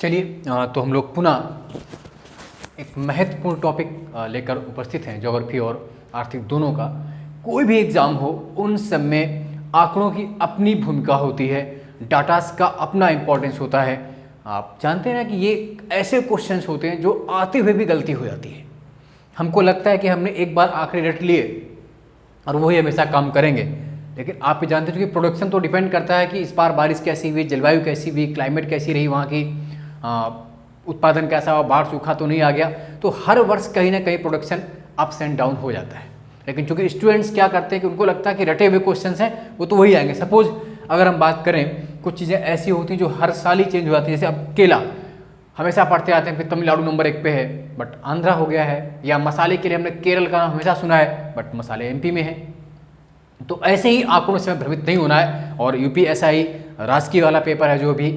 चलिए तो हम लोग पुनः एक महत्वपूर्ण टॉपिक लेकर उपस्थित हैं, ज्योग्राफी और आर्थिक दोनों का। कोई भी एग्ज़ाम हो, उन सब में आंकड़ों की अपनी भूमिका होती है, डाटास का अपना इम्पोर्टेंस होता है। आप जानते हैं ना कि ये ऐसे क्वेश्चंस होते हैं जो आते हुए भी गलती हो जाती है। हमको लगता है कि हमने एक बार आंकड़े रट लिए और वही हमेशा काम करेंगे, लेकिन आप भी जानते हो कि प्रोडक्शन तो डिपेंड करता है कि इस बार बारिश कैसी हुई, जलवायु कैसी हुई, क्लाइमेट कैसी रही वहाँ की, उत्पादन कैसा हुआ, बाढ़ सूखा तो नहीं आ गया। तो हर वर्ष कहीं ना कहीं प्रोडक्शन अप्स एंड डाउन हो जाता है। लेकिन चूंकि स्टूडेंट्स क्या करते हैं कि उनको लगता है कि रटे हुए क्वेश्चंस हैं वो तो वही आएंगे। सपोज अगर हम बात करें, कुछ चीज़ें ऐसी होती हैं जो हर साल ही चेंज हो जाती है। जैसे अब केला हमेशा पढ़ते आते हैं, फिर तमिलनाडु नंबर 1 पे है बट आंध्रा हो गया है, या मसाले के लिए हमने केरल का नाम हमेशा सुना है बट मसाले एमपी में है। तो ऐसे ही आंकड़ों से भ्रमित नहीं होना है। और यूपी ऐसा ही राजकीय वाला पेपर है, जो भी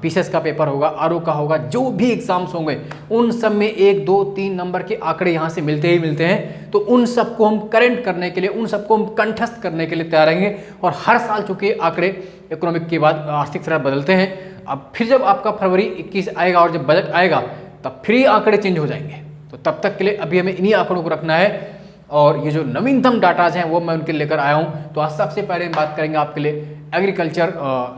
पीसीएस का पेपर होगा, आरओ का होगा, जो भी एग्जाम्स होंगे उन सब में 1, 2, 3 नंबर के आंकड़े यहाँ से मिलते ही मिलते हैं। तो उन सबको हम करेंट करने के लिए, उन सबको हम कंठस्थ करने के लिए तैयार रहेंगे। और हर साल चूंकि आंकड़े इकोनॉमिक के बाद आर्थिक तरह बदलते हैं, अब फिर जब आपका फरवरी 21 आएगा और जब बजट आएगा तब फिर आंकड़े चेंज हो जाएंगे। तो तब तक के लिए अभी हमें इन्हीं आंकड़ों को रखना है। और ये जो नवीनतम डाटाज हैं वो मैं उनके लेकर आया हूँ। तो आज सबसे पहले हम बात करेंगे आपके लिए एग्रीकल्चर,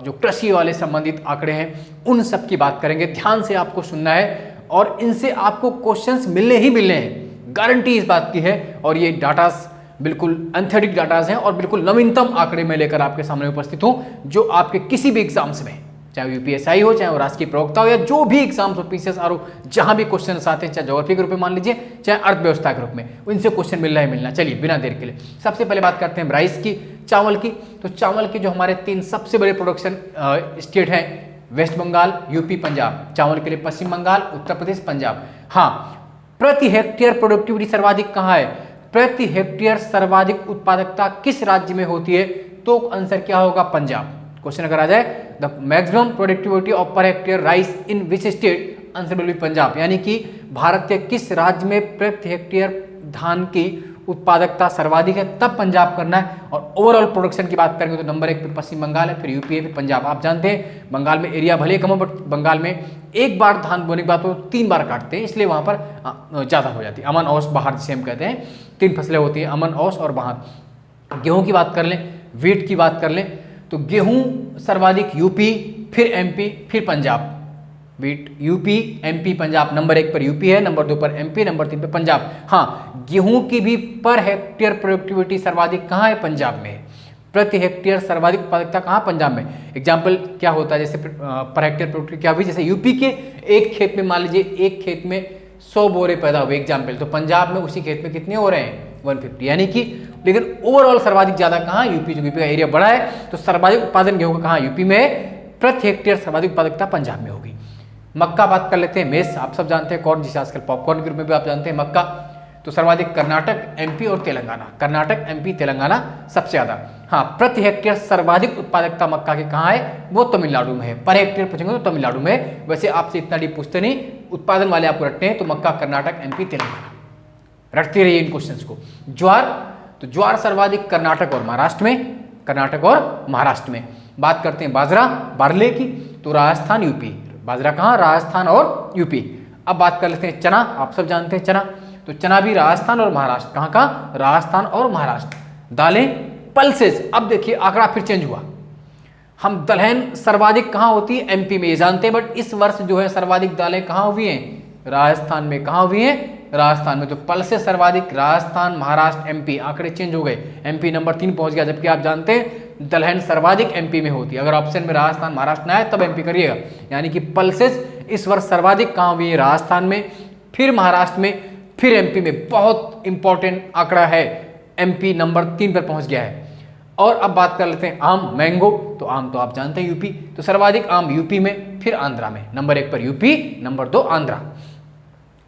जो कृषि वाले संबंधित आंकड़े हैं उन सब की बात करेंगे। ध्यान से आपको सुनना है और इनसे आपको क्वेश्चंस मिलने ही मिलने हैं, गारंटी इस बात की है। और ये डाटाज बिल्कुल एंथेटिक डाटाज हैं और बिल्कुल नवीनतम आंकड़े में लेकर आपके सामने उपस्थित हूँ, जो आपके किसी भी एग्जाम्स में, चाहे यूपीएसआई हो, चाहे वो राजकीय प्रवक्ता हो, या जो भी एग्जाम्स हो, पीसीएस, आरओ, जहां भी क्वेश्चन आते हैं, चाहे ज्योग्राफी के रूप में मान लीजिए, चाहे अर्थव्यवस्था के रूप में, इनसे क्वेश्चन मिलना ही मिलना। चलिए बिना देर के लिए सबसे पहले बात करते हैं राइस की, चावल की। तो चावल के जो हमारे 3 सबसे बड़े प्रोडक्शन स्टेट हैं, वेस्ट बंगाल, यूपी, पंजाब। चावल के लिए पश्चिम बंगाल, उत्तर प्रदेश, पंजाब। हाँ, प्रति हेक्टेयर प्रोडक्टिविटी सर्वाधिक कहाँ है? प्रति हेक्टेयर सर्वाधिक उत्पादकता किस राज्य में होती है? तो आंसर क्या होगा? पंजाब। क्वेश्चन अगर आ जाए the maximum productivity of per hectare rice in which state, answer will be Punjab. यानी कि भारत के किस राज्य में प्रति हेक्टेयर धान की उत्पादकता सर्वाधिक है, तब पंजाब करना है। और ओवरऑल प्रोडक्शन की बात करेंगे तो नंबर 1 पे पश्चिम बंगाल है, फिर यूपी है, फिर पंजाब। आप जानते हैं बंगाल में एरिया भले कम हो बट बंगाल में एक बार धान बोने के बाद तो 3 बार काटते हैं, इसलिए वहाँ पर ज़्यादा हो जाती है। अमन औस बहार जिसे हम कहते हैं, 3 फसलें होती हैं, अमन औस और बहार। गेहूँ की बात कर लें, वीट की बात कर लें, तो गेहूं सर्वाधिक यूपी, फिर एमपी, फिर Punjab. Wheat UP, MP, Punjab. Number 1 पर यूपी है, नंबर 2 पर एमपी, नंबर 3 पर पंजाब। हाँ, गेहूं की भी पर हेक्टेयर प्रोडक्टिविटी सर्वाधिक कहाँ है? पंजाब में। प्रति हेक्टेयर सर्वाधिक उत्पादकता कहाँ? पंजाब में। एग्जाम्पल क्या होता है, जैसे पर हेक्टेयर प्रोडक्टिविटी क्या हुई, जैसे यूपी के एक खेत में मान लीजिए एक खेत में 100 बोरे पैदा हुए एग्जाम्पल, तो पंजाब में उसी खेत में कितने हो रहे हैं? 150। यानी कि लेकिन ओवरऑल सर्वाधिक ज्यादा कहाँ? यूपी। जो यूपी का एरिया बड़ा है तो सर्वाधिक उत्पादन गेहूं का कहाँ? यूपी में। प्रति हेक्टेयर सर्वाधिक उत्पादकता पंजाब में होगी। मक्का बात कर लेते हैं, मेस आप सब जानते हैं, कॉर्न जिसे आजकल पॉपकॉर्न के रूप में भी आप जानते हैं, मक्का। तो सर्वाधिक कर्नाटक, एमपी और तेलंगाना। कर्नाटक, एमपी, तेलंगाना सबसे ज्यादा। हाँ, प्रति हेक्टेयर सर्वाधिक उत्पादकता मक्का के कहाँ है? वो तमिलनाडु में है। पर हेक्टेयर पूछेंगे तो तमिलनाडु में। वैसे आपसे इतना डीप पूछते नहीं, उत्पादन वाले आपको रटते हैं, तो मक्का, कर्नाटक, एमपी, तेलंगाना रटते रहिए इन क्वेश्चंस को। ज्वार, तो ज्वार सर्वाधिक कर्नाटक और महाराष्ट्र में, कर्नाटक और महाराष्ट्र में। बात करते हैं बाजरा, बार्ले की, तो राजस्थान, यूपी। बाजरा कहाँ? राजस्थान और यूपी। अब बात कर लेते हैं चना, आप सब जानते हैं चना, तो चना भी राजस्थान और महाराष्ट्र। कहाँ का? राजस्थान और महाराष्ट्र। दालें, पल्सेस। अब देखिए आंकड़ा फिर चेंज हुआ। हम दलहन सर्वाधिक कहाँ होती है? एमपी में, ये जानते हैं, बट इस वर्ष जो है सर्वाधिक दालें कहाँ हुई हैं? राजस्थान में। कहाँ हुई हैं? राजस्थान में। तो पल्सेस सर्वाधिक राजस्थान, महाराष्ट्र, एमपी। आंकड़े चेंज हो गए, एमपी नंबर 3 पहुंच गया, जबकि आप जानते हैं दलहन सर्वाधिक एमपी में होती है। अगर ऑप्शन में राजस्थान, महाराष्ट्र ना आए तब एमपी करिएगा। यानी कि पल्सेस इस वर्ष सर्वाधिक कहाँ हुई है? राजस्थान में, फिर महाराष्ट्र में, फिर एमपी में। बहुत इंपॉर्टेंट आंकड़ा है, एमपी नंबर 3 पर पहुंच गया है। और अब बात कर लेते हैं आम, मैंगो। तो आम तो आप जानते हैं यूपी, तो सर्वाधिक आम यूपी में, फिर आंध्रा में। नंबर 1 पर यूपी, नंबर 2 आंध्रा।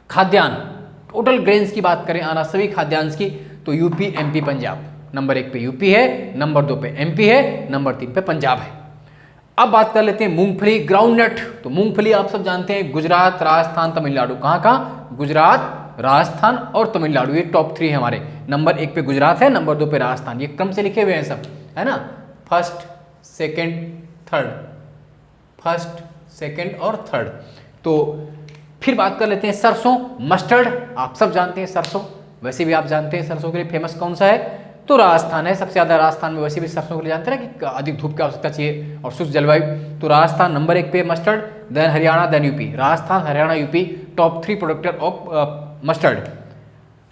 खाद्यान्न, टोटल ग्रेन्स की बात करें, आना सभी खाद्यान्न की, तो यूपी, एमपी, पंजाब। नंबर 1 पे यूपी है, नंबर 2 पे एमपी है, नंबर 3 पे पंजाब है। अब बात कर लेते हैं मूंगफली, ग्राउंडनट। तो मूंगफली आप सब जानते हैं गुजरात, राजस्थान, तमिलनाडु। कहाँ कहाँ? गुजरात, राजस्थान और तमिलनाडु, ये टॉप 3 है हमारे। नंबर 1 पे गुजरात है, नंबर 2 पे राजस्थान। ये क्रम से लिखे हुए हैं सब, है ना, first, second, third, first, second और थर्ड। तो फिर बात कर लेते हैं सरसों, मस्टर्ड, आप सब जानते हैं सरसों, वैसे भी आप जानते हैं सरसों के लिए फेमस कौन सा है, तो राजस्थान है सबसे ज़्यादा। राजस्थान में वैसे भी सरसों के लिए जानते हैं ना कि अधिक धूप की आवश्यकता चाहिए और शुष्क जलवायु, तो राजस्थान नंबर 1 पे mustard, then Haryana, then UP. Rajasthan, Haryana, UP top 3 producer of mustard.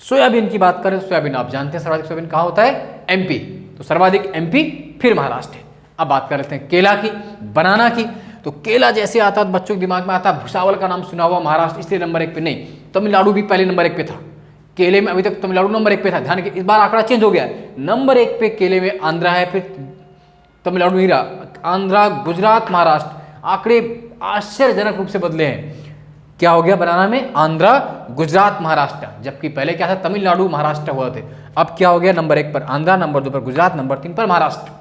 Soybean की बात करें, सोयाबीन आप जानते हैं सर्वाधिक सोयाबीन कहाँ होता है, एमपी, तो सर्वाधिक एमपी, फिर महाराष्ट्र है। अब बात कर लेते हैं केला की, बनाना की, तो केला जैसे आता है बच्चों के दिमाग में आता है भुसावल का नाम सुना हुआ, महाराष्ट्र इसलिए नंबर 1 पे नहीं, तमिलनाडु भी पहले नंबर 1 पे था। केले में अभी तक तमिलनाडु नंबर 1 पे था, ध्यान के इस बार आंकड़ा चेंज हो गया है, नंबर 1 पे केले में आंध्रा है, फिर तमिलनाडु नहीं रहा, आंध्रा, गुजरात, महाराष्ट्र। आंकड़े आश्चर्यजनक रूप से बदले हैं, क्या हो गया बनाना में, आंध्रा, गुजरात, महाराष्ट्र, जबकि पहले क्या था, तमिलनाडु, महाराष्ट्र हुआ थे। अब क्या हो गया, नंबर 1 पर आंध्रा, नंबर 2 पर गुजरात, नंबर 3 पर महाराष्ट्र।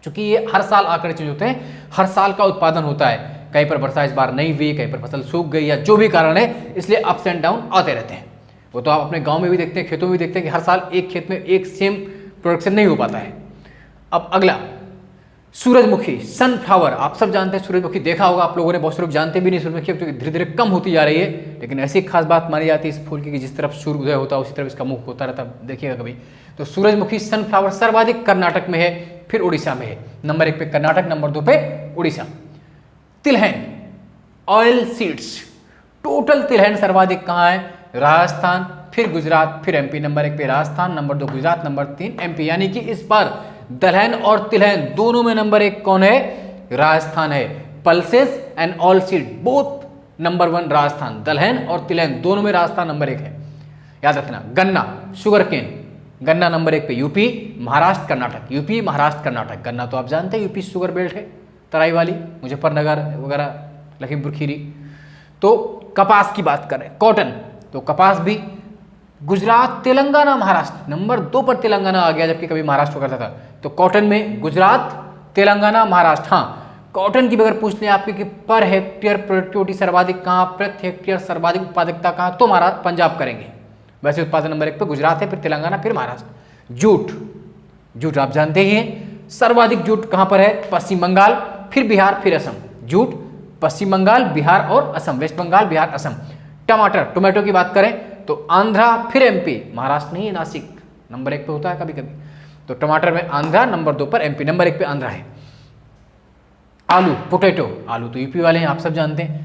चूंकि ये हर साल आंकड़े चेंज होते हैं, हर साल का उत्पादन होता है, कहीं पर वर्षा इस बार नहीं हुई, कहीं पर फसल सूख गई या जो भी कारण है, इसलिए अप्स एंड डाउन आते रहते हैं। वो तो आप अपने गांव में भी देखते हैं, खेतों में भी देखते हैं कि हर साल एक खेत में एक सेम प्रोडक्शन नहीं हो पाता है। अब अगला सूरजमुखी, सनफ्लावर, आप सब जानते हैं सूरजमुखी, देखा होगा आप लोगों ने, बहुत से लोग जानते भी नहीं सूरजमुखी, क्योंकि धीरे धीरे कम होती जा रही है, लेकिन ऐसी खास बात मानी जाती है इस फूल की कि जिस तरफ सूर्य उदय होता है उसी तरफ इसका मुख होता रहता है, देखिएगा कभी। तो सूरजमुखी सनफ्लावर सर्वाधिक कर्नाटक में है, फिर उड़ीसा में है, नंबर 1 पे कर्नाटक, नंबर 2 पे उड़ीसा। तिलहन, ऑयल सीड्स, टोटल तिलहन सर्वाधिक कहाँ है, राजस्थान, फिर गुजरात, फिर एमपी, नंबर 1 पे Rajasthan, number 2 Gujarat, number 3 MP. यानी कि इस बार दलहन और तिलहन दोनों में नंबर 1 कौन है, राजस्थान है। Pulses and all seed both number 1 Rajasthan, दलहन और तिलहन दोनों में राजस्थान नंबर 1 है, याद रखना। गन्ना, शुगर केन, गन्ना नंबर 1 पे यूपी, महाराष्ट्र, कर्नाटक, यूपी, महाराष्ट्र, कर्नाटक। गन्ना तो आप जानते हैं यूपी शुगर बेल्ट है, तराई वाली, मुजफ्फरनगर वगैरह, लखीमपुर खीरी। तो कपास की बात करें, कॉटन, तो कपास भी गुजरात, तेलंगाना, महाराष्ट्र, नंबर 2 पर तेलंगाना आ गया, जबकि कभी महाराष्ट्र करता था। तो कॉटन में गुजरात, तेलंगाना, महाराष्ट्र। हाँ, कॉटन की भी अगर पूछ लें आपके कि पर हेक्टेयर प्रोडक्टिविटी सर्वाधिक कहाँ, प्रति हेक्टेयर सर्वाधिक उत्पादकता कहाँ, तो महाराष्ट्र, पंजाब करेंगे। वैसे उत्पादन नंबर 1 पे गुजरात है, फिर तेलंगाना, फिर महाराष्ट्र। जूट, जूट आप जानते ही हैं, सर्वाधिक जूट कहाँ पर है, पश्चिम बंगाल, फिर बिहार, फिर असम। जूट पश्चिम बंगाल, बिहार और असम, वेस्ट बंगाल, बिहार, असम। टमाटर, टोमेटो की बात करें तो आंध्रा, फिर एमपी, महाराष्ट्र नहीं है, नासिक नंबर 1 पे होता है कभी कभी। तो टमाटर में आंध्रा, नंबर 2 पर एमपी, नंबर 1 पे आंध्रा है। आलू, पोटैटो, आलू तो यूपी वाले हैं, आप सब जानते हैं।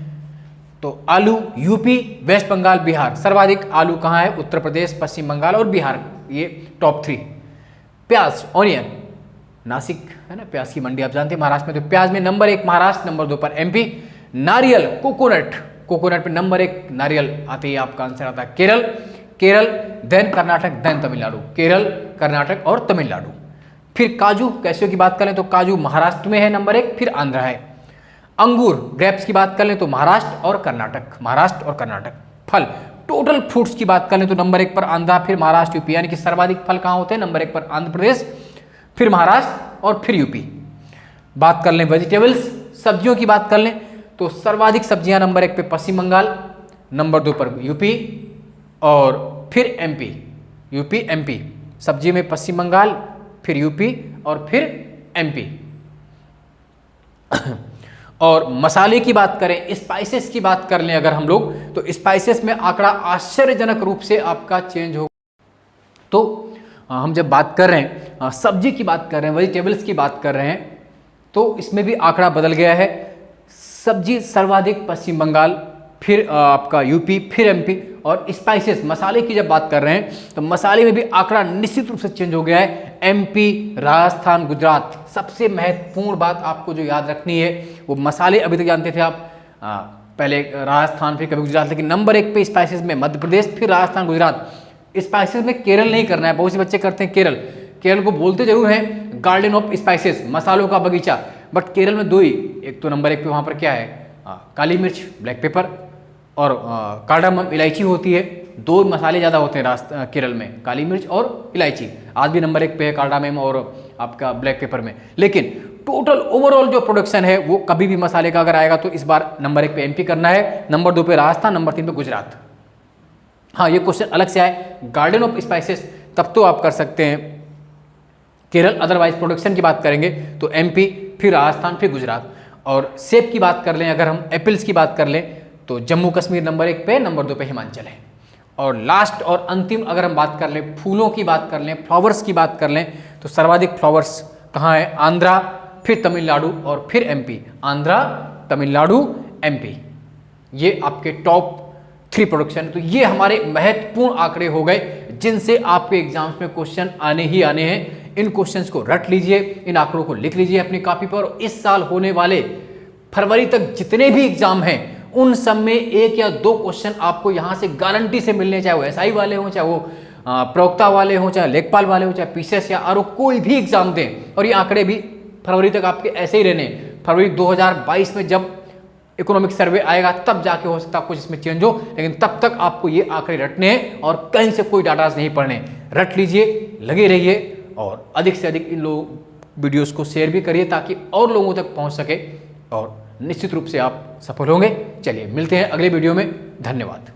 तो आलू यूपी, वेस्ट बंगाल, बिहार। सर्वाधिक आलू कहाँ है, उत्तर प्रदेश, पश्चिम बंगाल और बिहार, ये टॉप 3। प्याज, ऑनियन, नासिक है ना, प्याज की मंडी आप जानते हैं, महाराष्ट्र में। तो प्याज में नंबर 1 महाराष्ट्र, नंबर 2 पर एमपी। नारियल, कोकोनट, कोकोनट पे नंबर 1 नारियल आते ही आपका आंसर आता है केरल, केरल, देन कर्नाटक, देन तमिलनाडु, केरल, कर्नाटक और तमिलनाडु। फिर काजू, कैसियो की बात करें तो काजू महाराष्ट्र में है नंबर 1, फिर आंध्रा है। अंगूर, ग्रेप्स की बात कर लें तो महाराष्ट्र और कर्नाटक, महाराष्ट्र और कर्नाटक। फल, टोटल फ्रूट्स की बात कर लें तो नंबर 1 पर आंध्रा, फिर महाराष्ट्र, यूपी। यानी कि सर्वाधिक फल कहाँ होते हैं, नंबर 1 पर आंध्र प्रदेश, फिर महाराष्ट्र और फिर यूपी। बात कर लें वेजिटेबल्स, सब्जियों की बात कर लें तो सर्वाधिक सब्जियां नंबर 1 पे पश्चिम बंगाल, नंबर 2 पर यूपी और फिर एमपी, यूपी, एमपी। सब्जी में पश्चिम बंगाल, फिर यूपी और फिर एमपी। और मसाले की बात करें, स्पाइसेस की बात कर लें अगर हम लोग, तो स्पाइसेस में आंकड़ा आश्चर्यजनक रूप से आपका चेंज हो। तो हम जब बात कर रहे हैं, सब्जी की बात कर रहे हैं, वेजिटेबल्स की बात कर रहे हैं, तो इसमें भी आंकड़ा बदल गया है। सब्जी सर्वाधिक पश्चिम बंगाल, फिर आपका यूपी, फिर एमपी। और स्पाइसेस, मसाले की जब बात कर रहे हैं तो मसाले में भी आंकड़ा निश्चित रूप से चेंज हो गया है। एमपी, राजस्थान, गुजरात। सबसे महत्वपूर्ण बात आपको जो याद रखनी है वो मसाले, अभी तक जानते थे आप, पहले राजस्थान, फिर कभी गुजरात, लेकिन नंबर 1 पे स्पाइसेस में मध्य प्रदेश, फिर राजस्थान, गुजरात। स्पाइसेस में केरल नहीं करना है, बहुत से बच्चे करते हैं केरल, केरल को बोलते जरूर हैं गार्डन ऑफ स्पाइसेस, मसालों का बगीचा, बट केरल में 2 ही, एक तो नंबर 1 पे वहाँ पर क्या है, काली मिर्च, ब्लैक पेपर और कार्डामम, इलायची होती है। 2 मसाले ज़्यादा होते हैं केरल में, काली मिर्च और इलायची। आज भी नंबर 1 पे है कार्डामम और आपका ब्लैक पेपर में। लेकिन टोटल ओवरऑल जो प्रोडक्शन है वो कभी भी मसाले का अगर आएगा तो इस बार नंबर 1 पे एमपी करना है, नंबर 2 पे राजस्थान, नंबर 3 पे गुजरात। हाँ, ये क्वेश्चन अलग से आए गार्डन ऑफ स्पाइसेस तब तो आप कर सकते हैं केरल, अदरवाइज प्रोडक्शन की बात करेंगे तो एमपी, फिर राजस्थान, फिर गुजरात। और सेब की बात कर लें, अगर हम एप्पल्स की बात कर लें तो जम्मू कश्मीर नंबर 1 पे, नंबर 2 पे हिमाचल है। और लास्ट और अंतिम अगर हम बात कर लें, फूलों की बात कर लें, फ्लावर्स की बात कर लें, तो सर्वाधिक फ्लावर्स कहाँ है? आंध्रा, फिर तमिलनाडु और फिर एमपी। आंध्रा, तमिलनाडु, एमपी, ये आपके टॉप 3 प्रोडक्शन। तो ये हमारे महत्वपूर्ण आंकड़े हो गए जिनसे आपके एग्जाम्स में क्वेश्चन आने ही आने हैं। इन क्वेश्चंस को रट लीजिए, इन आंकड़ों को लिख लीजिए अपनी कॉपी पर। इस साल होने वाले फरवरी तक जितने भी एग्जाम हैं उन सब में 1 या 2 क्वेश्चन आपको यहाँ से गारंटी से मिलने, चाहे वो एसआई वाले हों, चाहे वो प्रवक्ता वाले हों, चाहे लेखपाल वाले हों, चाहे पीसीएस या आरओ, कोई भी एग्जाम दें। और ये आंकड़े भी फरवरी तक आपके ऐसे ही रहने। फरवरी 2022 में जब इकोनॉमिक सर्वे आएगा तब जाके हो सकता है कुछ इसमें चेंज हो, लेकिन तब तक आपको ये आंकड़े रटने हैं और कहीं से कोई डाटाज नहीं पढ़ने। रट लीजिए, लगे रहिए और अधिक से अधिक इन लोग वीडियोस को शेयर भी करिए ताकि और लोगों तक पहुंच सके और निश्चित रूप से आप सफल होंगे। चलिए मिलते हैं अगले वीडियो में। धन्यवाद।